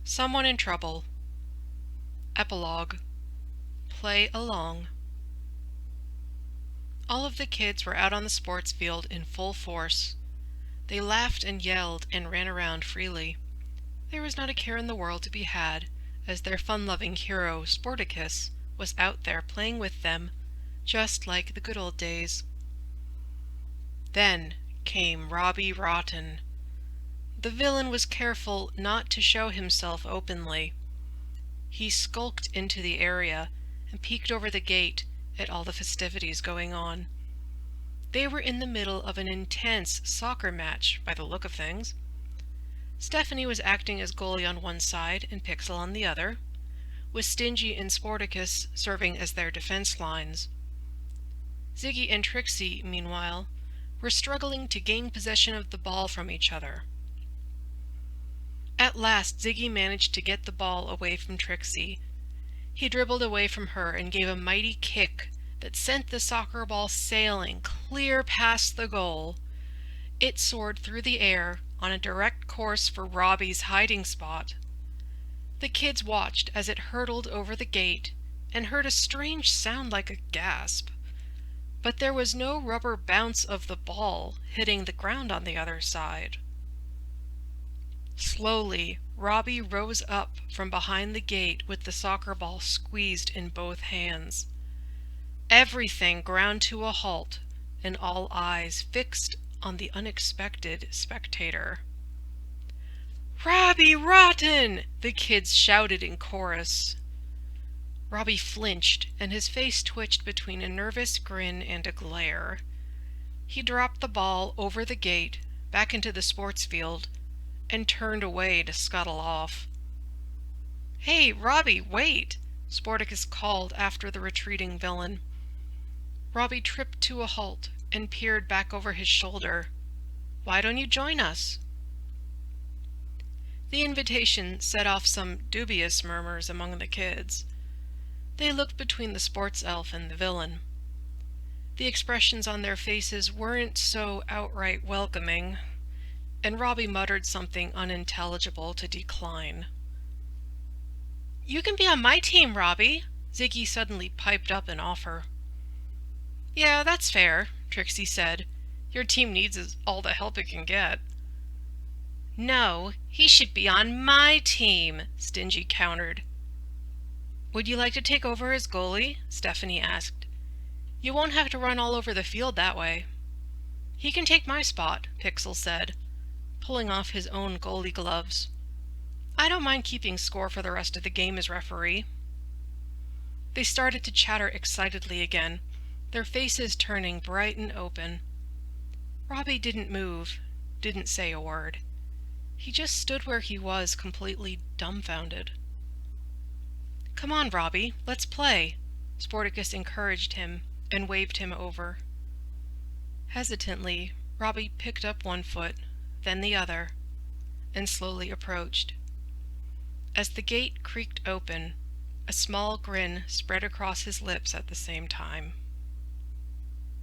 Someone in trouble. Epilogue. Play along. All of the kids were out on the sports field in full force. They laughed and yelled and ran around freely. There was not a care in the world to be had, as their fun-loving hero, Sportacus, was out there playing with them, just like the good old days. Then came Robbie Rotten. The villain was careful not to show himself openly. He skulked into the area and peeked over the gate at all the festivities going on. They were in the middle of an intense soccer match, by the look of things. Stephanie was acting as goalie on one side and Pixel on the other, with Stingy and Sportacus serving as their defense lines. Ziggy and Trixie, meanwhile, were struggling to gain possession of the ball from each other. At last, Ziggy managed to get the ball away from Trixie. He dribbled away from her and gave a mighty kick that sent the soccer ball sailing clear past the goal. It soared through the air on a direct course for Robbie's hiding spot. The kids watched as it hurtled over the gate and heard a strange sound like a gasp. But there was no rubber bounce of the ball hitting the ground on the other side. Slowly, Robbie rose up from behind the gate with the soccer ball squeezed in both hands. Everything ground to a halt, and all eyes fixed on the unexpected spectator. "Robbie Rotten!" the kids shouted in chorus. Robbie flinched, and his face twitched between a nervous grin and a glare. He dropped the ball over the gate, back into the sports field, and turned away to scuttle off. "Hey, Robbie, wait!" Sportacus called after the retreating villain. Robbie tripped to a halt and peered back over his shoulder. "Why don't you join us?" The invitation set off some dubious murmurs among the kids. They looked between the sports elf and the villain. The expressions on their faces weren't so outright welcoming, and Robbie muttered something unintelligible to decline. "You can be on my team, Robbie," Ziggy suddenly piped up an offer. "Yeah, that's fair," Trixie said. "Your team needs all the help it can get." "No, he should be on my team," Stingy countered. "Would you like to take over as goalie?" Stephanie asked. "You won't have to run all over the field that way." "He can take my spot," Pixel said, pulling off his own goalie gloves. "I don't mind keeping score for the rest of the game as referee." They started to chatter excitedly again, their faces turning bright and open. Robbie didn't move, didn't say a word. He just stood where he was, completely dumbfounded. "Come on, Robbie, let's play," Sportacus encouraged him and waved him over. Hesitantly, Robbie picked up one foot, then the other, and slowly approached. As the gate creaked open, a small grin spread across his lips at the same time.